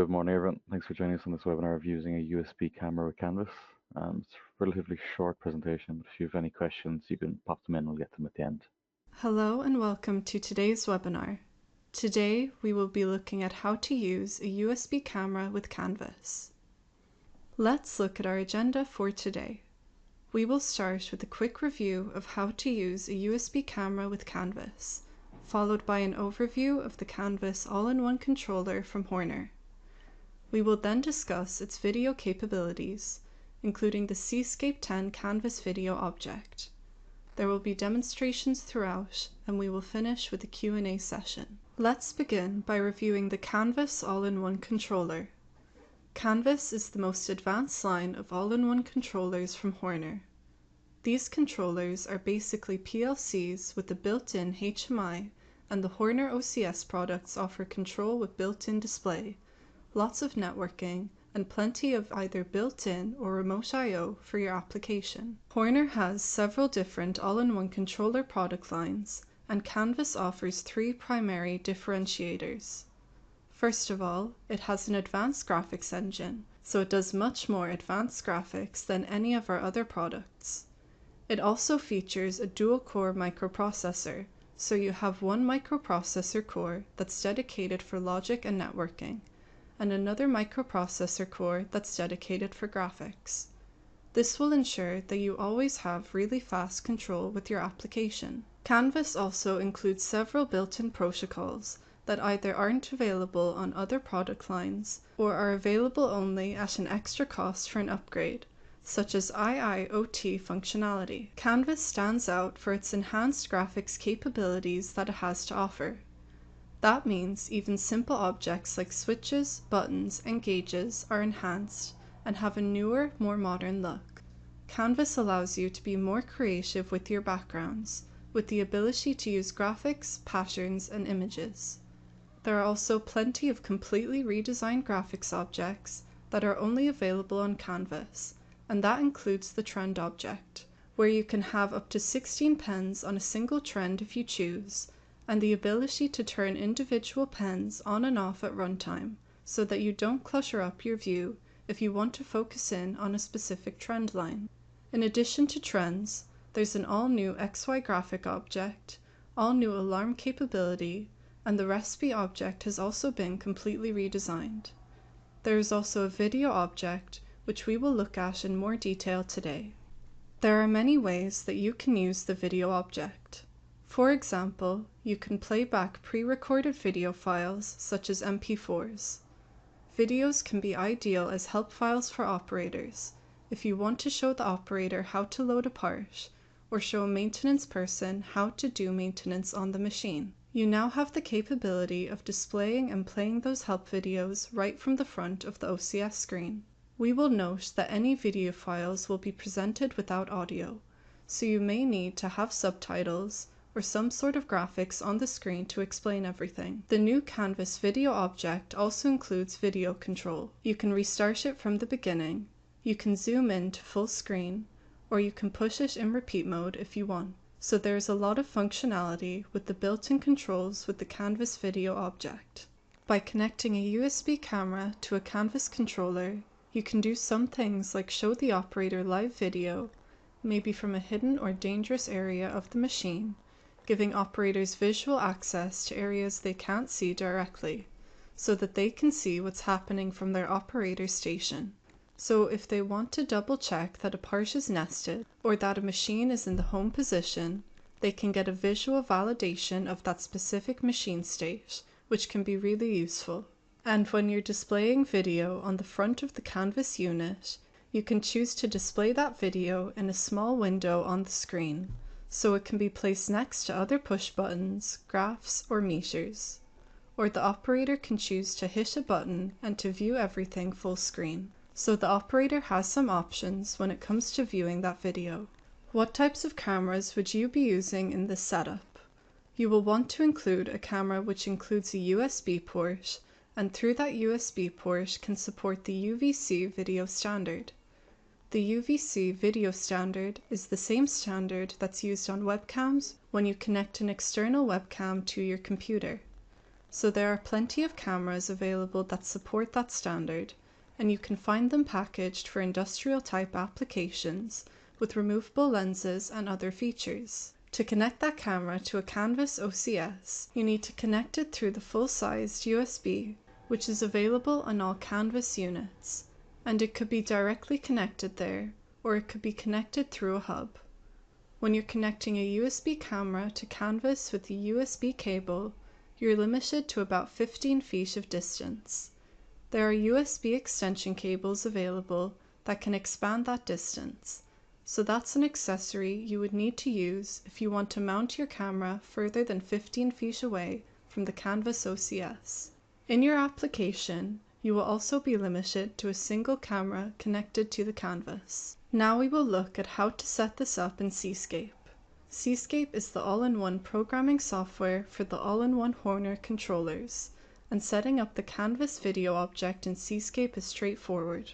Good morning, everyone. Thanks for joining us on this webinar of using a USB camera with Canvas. It's a relatively short presentation, but if you have any questions, you can pop them in. We'll get them at the end. Hello and welcome to today's webinar. Today we will be looking at how to use a USB camera with Canvas. Let's look at our agenda for today. We will start with a quick review of how to use a USB camera with Canvas, followed by an overview of the Canvas all-in-one controller from Horner. We will then discuss its video capabilities, including the Seascape 10 Canvas video object. There will be demonstrations throughout, and we will finish with a Q&A session. Let's begin by reviewing the Canvas all-in-one controller. Canvas is the most advanced line of all-in-one controllers from Horner. These controllers are basically PLCs with a built-in HMI, and the Horner OCS products offer control with built-in display, lots of networking, and plenty of either built-in or remote I/O for your application. Horner has several different all-in-one controller product lines, and Canvas offers three primary differentiators. First of all, it has an advanced graphics engine, so it does much more advanced graphics than any of our other products. It also features a dual-core microprocessor, so you have one microprocessor core that's dedicated for logic and networking, and another microprocessor core that's dedicated for graphics. This will ensure that you always have really fast control with your application. Canvas also includes several built-in protocols that either aren't available on other product lines or are available only at an extra cost for an upgrade, such as IIoT functionality. Canvas stands out for its enhanced graphics capabilities that it has to offer. That means even simple objects like switches, buttons, and gauges are enhanced and have a newer, more modern look. Canvas allows you to be more creative with your backgrounds, with the ability to use graphics, patterns, and images. There are also plenty of completely redesigned graphics objects that are only available on Canvas, and that includes the trend object, where you can have up to 16 pens on a single trend if you choose, and the ability to turn individual pens on and off at runtime so that you don't clutter up your view if you want to focus in on a specific trend line. In addition to trends, there's an all-new XY graphic object, all-new alarm capability, and the recipe object has also been completely redesigned. There is also a video object, which we will look at in more detail today. There are many ways that you can use the video object. For example, you can play back pre-recorded video files such as MP4s. Videos can be ideal as help files for operators if you want to show the operator how to load a part or show a maintenance person how to do maintenance on the machine. You now have the capability of displaying and playing those help videos right from the front of the OCS screen. We will note that any video files will be presented without audio, so you may need to have subtitles or some sort of graphics on the screen to explain everything. The new Canvas video object also includes video control. You can restart it from the beginning, you can zoom in to full screen, or you can push it in repeat mode if you want. So there's a lot of functionality with the built-in controls with the Canvas video object. By connecting a USB camera to a Canvas controller, you can do some things like show the operator live video, maybe from a hidden or dangerous area of the machine, giving operators visual access to areas they can't see directly, so that they can see what's happening from their operator station. So if they want to double check that a part is nested or that a machine is in the home position, they can get a visual validation of that specific machine state, which can be really useful. And when you're displaying video on the front of the Canvas unit, you can choose to display that video in a small window on the screen, so it can be placed next to other push buttons, graphs, or meters. Or the operator can choose to hit a button and to view everything full screen. So the operator has some options when it comes to viewing that video. What types of cameras would you be using in this setup? You will want to include a camera which includes a USB port, and through that USB port can support the UVC video standard. The UVC video standard is the same standard that's used on webcams when you connect an external webcam to your computer. So there are plenty of cameras available that support that standard, and you can find them packaged for industrial type applications with removable lenses and other features. To connect that camera to a Canvas OCS, you need to connect it through the full-sized USB, which is available on all Canvas units, and it could be directly connected there, or it could be connected through a hub. When you're connecting a USB camera to Canvas with a USB cable, you're limited to about 15 feet of distance. There are USB extension cables available that can expand that distance, so that's an accessory you would need to use if you want to mount your camera further than 15 feet away from the Canvas OCS. In your application, you will also be limited to a single camera connected to the Canvas. Now we will look at how to set this up in Seascape. Seascape is the all-in-one programming software for the all-in-one Horner controllers, and setting up the Canvas video object in Seascape is straightforward.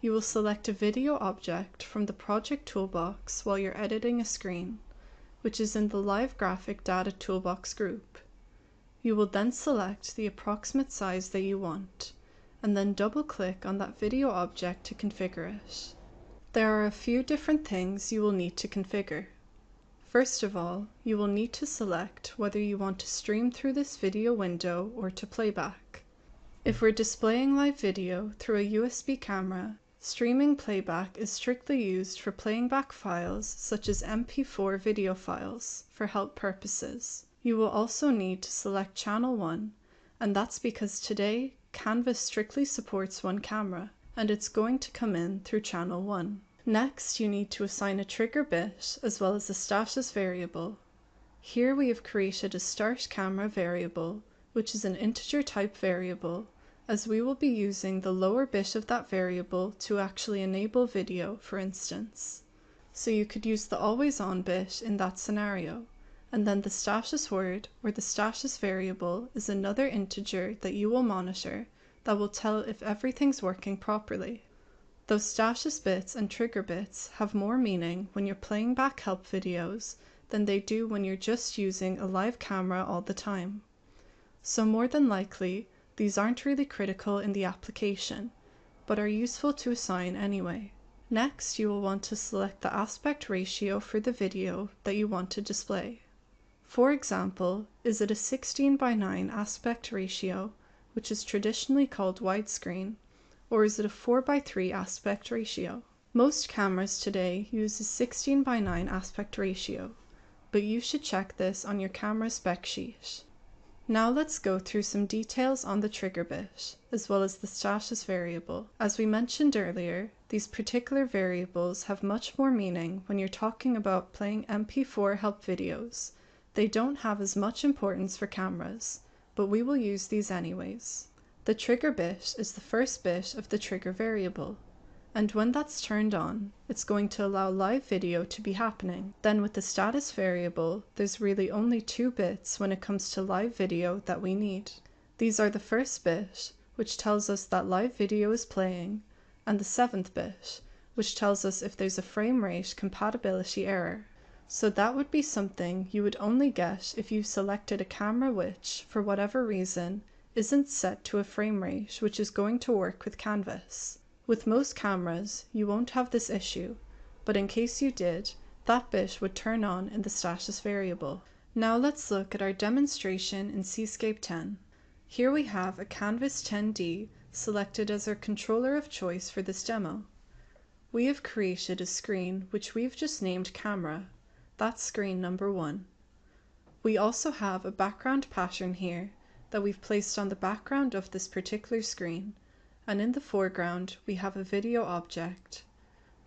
You will select a video object from the project toolbox while you're editing a screen, which is in the Live Graphic Data Toolbox group. You will then select the approximate size that you want, and then double-click on that video object to configure it. There are a few different things you will need to configure. First of all, you will need to select whether you want to stream through this video window or to playback. If we're displaying live video through a USB camera, streaming playback is strictly used for playing back files such as MP4 video files for help purposes. You will also need to select channel 1, and that's because today Canvas strictly supports one camera, and it's going to come in through channel 1. Next, you need to assign a trigger bit as well as a status variable. Here we have created a start camera variable, which is an integer type variable, as we will be using the lower bit of that variable to actually enable video, for instance. So you could use the always on bit in that scenario, and then the status word or the status variable is another integer that you will monitor that will tell if everything's working properly. Those status bits and trigger bits have more meaning when you're playing back help videos than they do when you're just using a live camera all the time. So more than likely, these aren't really critical in the application, but are useful to assign anyway. Next, you will want to select the aspect ratio for the video that you want to display. For example, is it a 16:9 aspect ratio, which is traditionally called widescreen, or is it a 4:3 aspect ratio? Most cameras today use a 16:9 aspect ratio, but you should check this on your camera spec sheet. Now let's go through some details on the trigger bit, as well as the status variable. As we mentioned earlier, these particular variables have much more meaning when you're talking about playing MP4 help videos. They don't have as much importance for cameras, but we will use these anyways. The trigger bit is the first bit of the trigger variable, and when that's turned on, it's going to allow live video to be happening. Then with the status variable, there's really only 2 bits when it comes to live video that we need. These are the first bit, which tells us that live video is playing, and the 7th bit, which tells us if there's a frame rate compatibility error. So that would be something you would only get if you selected a camera which, for whatever reason, isn't set to a frame rate which is going to work with Canvas. With most cameras, you won't have this issue, but in case you did, that bit would turn on in the status variable. Now let's look at our demonstration in Seascape 10. Here we have a Canvas 10D selected as our controller of choice for this demo. We have created a screen which we've just named Camera. That's screen number 1. We also have a background pattern here that we've placed on the background of this particular screen, and in the foreground we have a video object.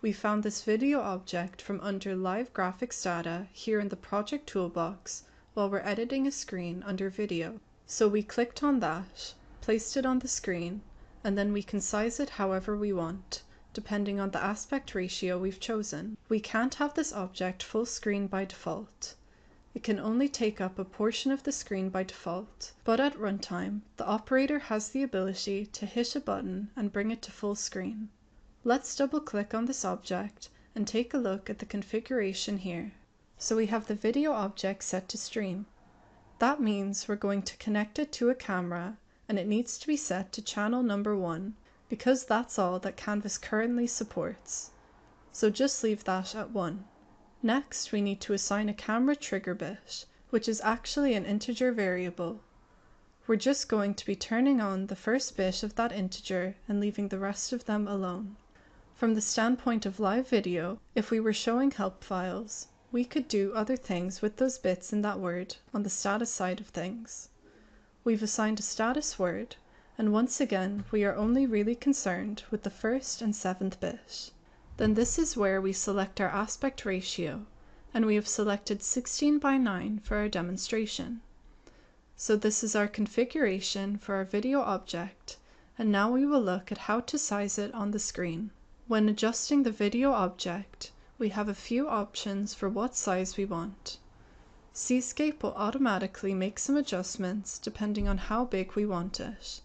We found this video object from under Live Graphics Data here in the project toolbox while we're editing a screen under video. So we clicked on that, placed it on the screen, and then we can size it however we want, depending on the aspect ratio we've chosen. We can't have this object full screen by default. It can only take up a portion of the screen by default, but at runtime, the operator has the ability to hit a button and bring it to full screen. Let's double-click on this object and take a look at the configuration here. So we have the video object set to stream. That means we're going to connect it to a camera, and it needs to be set to channel number 1 because that's all that Canvas currently supports. So just leave that at 1. Next, we need to assign a camera trigger bit, which is actually an integer variable. We're just going to be turning on the first bit of that integer and leaving the rest of them alone. From the standpoint of live video, if we were showing help files, we could do other things with those bits in that word on the status side of things. We've assigned a status word, and once again we are only really concerned with the first and 7th bit. Then this is where we select our aspect ratio, and we have selected 16:9 for our demonstration. So this is our configuration for our video object, and now we will look at how to size it on the screen. When adjusting the video object, we have a few options for what size we want. Seascape will automatically make some adjustments depending on how big we want it.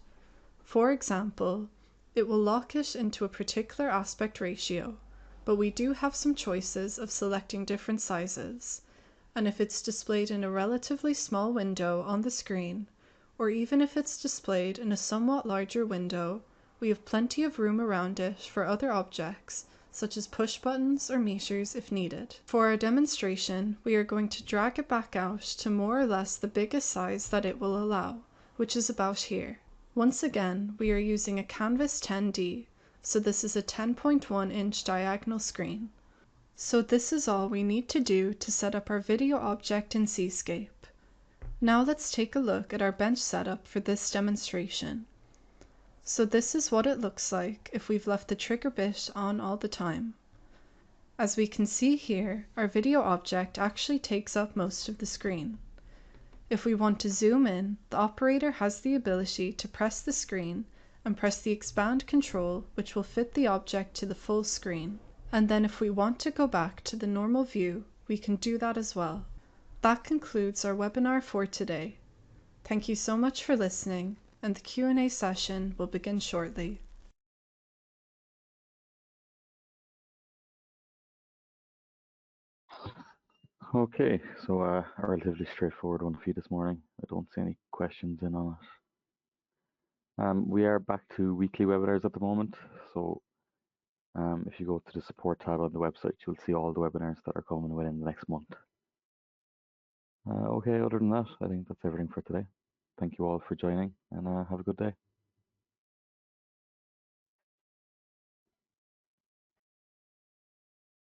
For example, it will lock it into a particular aspect ratio, but we do have some choices of selecting different sizes, and if it's displayed in a relatively small window on the screen, or even if it's displayed in a somewhat larger window, we have plenty of room around it for other objects, such as push buttons or meters if needed. For our demonstration, we are going to drag it back out to more or less the biggest size that it will allow, which is about here. Once again, we are using a Canvas 10D, so this is a 10.1 inch diagonal screen. So this is all we need to do to set up our video object in Seascape. Now let's take a look at our bench setup for this demonstration. So this is what it looks like if we've left the trigger bit on all the time. As we can see here, our video object actually takes up most of the screen. If we want to zoom in, the operator has the ability to press the screen and press the expand control, which will fit the object to the full screen. And then if we want to go back to the normal view, we can do that as well. That concludes our webinar for today. Thank you so much for listening, and the Q&A session will begin shortly. Okay, so a relatively straightforward one for you this morning. I don't see any questions in on it. We are back to weekly webinars at the moment, so if you go to the support tab on the website, you'll see all the webinars that are coming within the next month. Okay, other than that, I think that's everything for today. Thank you all for joining, and have a good day.